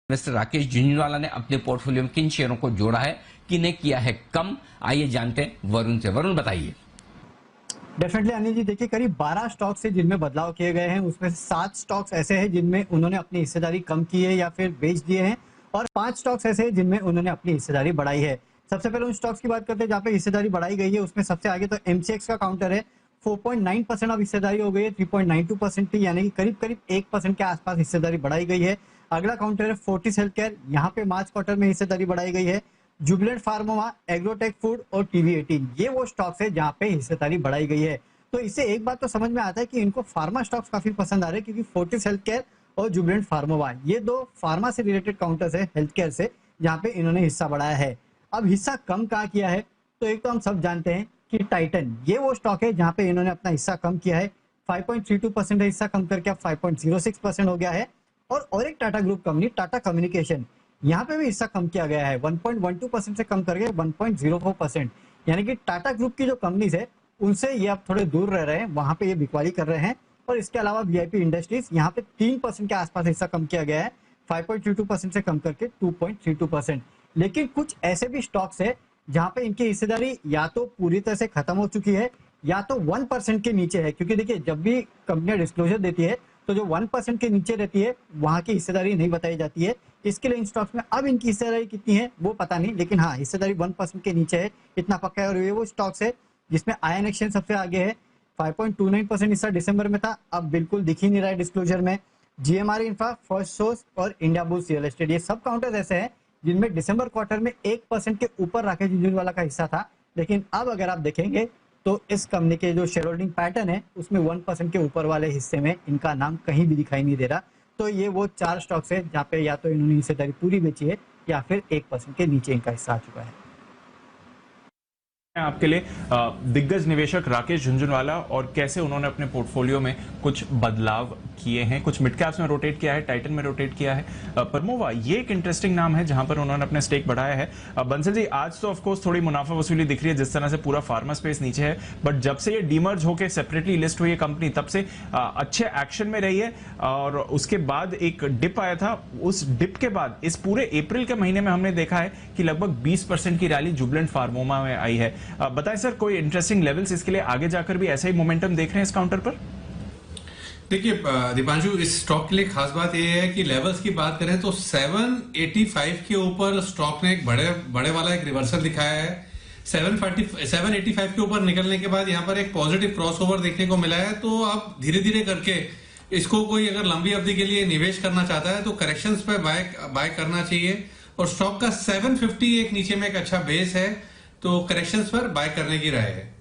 Mister Rakesh Jhunjhunwala ने अपने portfolio में किन शेयरों को जोड़ा है, किन्हें किया है कम, आइए जानते हैं वरुण से। वरुण बताइए। डेफिनेटली अनिल जी, देखिए करीब 12 स्टॉक्स है जिनमें बदलाव किए गए हैं। उसमें से 7 स्टॉक्स ऐसे हैं जिनमें उन्होंने अपनी हिस्सेदारी कम की है या फिर बेच दिए हैं, और 5 स्टॉक्स ऐसे हैं जिनमें उन्होंने अपनी हिस्सेदारी बढ़ाई है। सबसे पहले उन स्टॉक्स की बात करते हैं जहाँ पे हिस्सेदारी बढ़ाई गई है। उसमें सबसे आगे तो एमसीएक्स का काउंटर है। 4.9% अब हिस्सेदारी हो गई है, 3.92% थी, यानी कि करीब करीब 1% के आसपास हिस्सेदारी बढ़ाई गई है। अगला काउंटर है फोर्टिस हेल्थकेयर, यहाँ पे मार्च क्वार्टर में हिस्सेदारी बढ़ाई गई है। जुबिलेंट फार्मा, एग्रोटेक फूड और टीवी18, ये वो स्टॉक्स है जहाँ पे हिस्सेदारी बढ़ाई गई है। तो इससे एक बात तो समझ में आता है कि इनको फार्मा स्टॉक्स काफी पसंद आ रहे हैं, क्योंकि फोर्टिस हेल्थकेयर और जुबिलेंट फार्मा, ये दो फार्मा से रिलेटेड काउंटर्स है हेल्थ केयर से, जहाँ पे इन्होंने हिस्सा बढ़ाया है। अब हिस्सा कम कहाँ किया है, तो एक तो हम सब जानते हैं कि टाइटन, ये वो स्टॉक है जहाँ पे इन्होंने अपना हिस्सा कम किया है। 5.32% हिस्सा कम करके अब 5.06% हो गया है। और एक Tata group company Tata communication, यहाँ पे भी हिस्सा कम किया गया है, 1.12% से कम करके 1.04%। यानी कि टाटा ग्रुप की जो कंपनीज है उनसे ये अब थोड़े दूर रह रहे हैं, वहां पे ये बिकवाली कर रहे हैं। और इसके अलावा वीआईपी इंडस्ट्रीज, यहाँ पे 3% के आसपास हिस्सा कम किया गया है, 5.22% से कम करके 2.32%। लेकिन कुछ ऐसे भी स्टॉक्स है जहां पे इनकी हिस्सेदारी या तो पूरी तरह से खत्म हो चुकी है या तो 1% के नीचे है। क्योंकि देखिए, जब भी कंपनियां डिस्क्लोजर देती है तो जो 1% के नीचे रहती है वहां की हिस्सेदारी नहीं बताई जाती है। इसके लिए इन स्टॉक्स में अब इनकी हिस्सेदारी कितनी है वो पता नहीं, लेकिन हाँ, हिस्सेदारी 1% के नीचे है, इतना पक्का है। और ये वो स्टॉक्स है जिसमें आयन एक्सचेंज सबसे आगे है, 5.29% हिस्सा दिसंबर में था, अब बिल्कुल दिख ही नहीं रहा है डिस्क्लोजर में। जीएमआर इंफ्रा, फर्स्ट सोर्स और इंडिया बुल्स रियल एस्टेट, ये सब काउंटर्स ऐसे हैं जिनमें दिसंबर क्वार्टर में 1% के ऊपर राकेश झुंझुनवाला का हिस्सा था। लेकिन अब अगर आप देखेंगे तो इस कंपनी के जो शेयर होल्डिंग पैटर्न है उसमें 1% के ऊपर वाले हिस्से में इनका नाम कहीं भी दिखाई नहीं दे रहा। तो ये वो 4 स्टॉक्स है जहाँ पे या तो इन्होंने हिस्सेदारी पूरी बेची है या फिर 1% के नीचे इनका हिस्सा आ चुका है। आपके लिए दिग्गज निवेशक राकेश झुंझुनवाला और कैसे उन्होंने अपने पोर्टफोलियो में कुछ बदलाव किए हैं, कुछ मिड कैप्स में रोटेट किया है, टाइटन में रोटेट किया है। परमोवा ये एक इंटरेस्टिंग नाम है जहां पर उन्होंने अपने स्टेक बढ़ाया है। बंसल जी, आज तो ऑफ कोर्स थोड़ी मुनाफा वसूली दिख रही है जिस तरह से पूरा फार्मा स्पेस नीचे है, बट जब से ये डीमर्ज होकर सेपरेटली लिस्ट हुई है कंपनी, तब से अच्छे एक्शन में रही है। और उसके बाद एक डिप आया था, उस डिप के बाद इस पूरे अप्रैल के महीने में हमने देखा है कि लगभग 20% की रैली जुबिलेंट फार्मा में आई है। बताएं सर, कोई इंटरेस्टिंग लेवल्स इसके लिए आगे जाकर भी ऐसा ही मोमेंटम देख रहे हैं इस काउंटर पर? देखिए दीपांशु, इस स्टॉक के लिए खास बात यह है कि लेवल्स की बात करें तो 785 के ऊपर स्टॉक ने एक बड़े वाला एक रिवर्सल दिखाया है। 785 के ऊपर निकलने के बाद यहाँ पर एक पॉजिटिव क्रॉसओवर देखने को मिला है। तो आप धीरे धीरे करके इसको, कोई अगर लंबी अवधि के लिए निवेश करना चाहता है तो करेक्शंस पे बाय करना चाहिए। और स्टॉक का 750 एक नीचे में एक अच्छा बेस है, तो करेक्शंस पर बाय करने की राय है।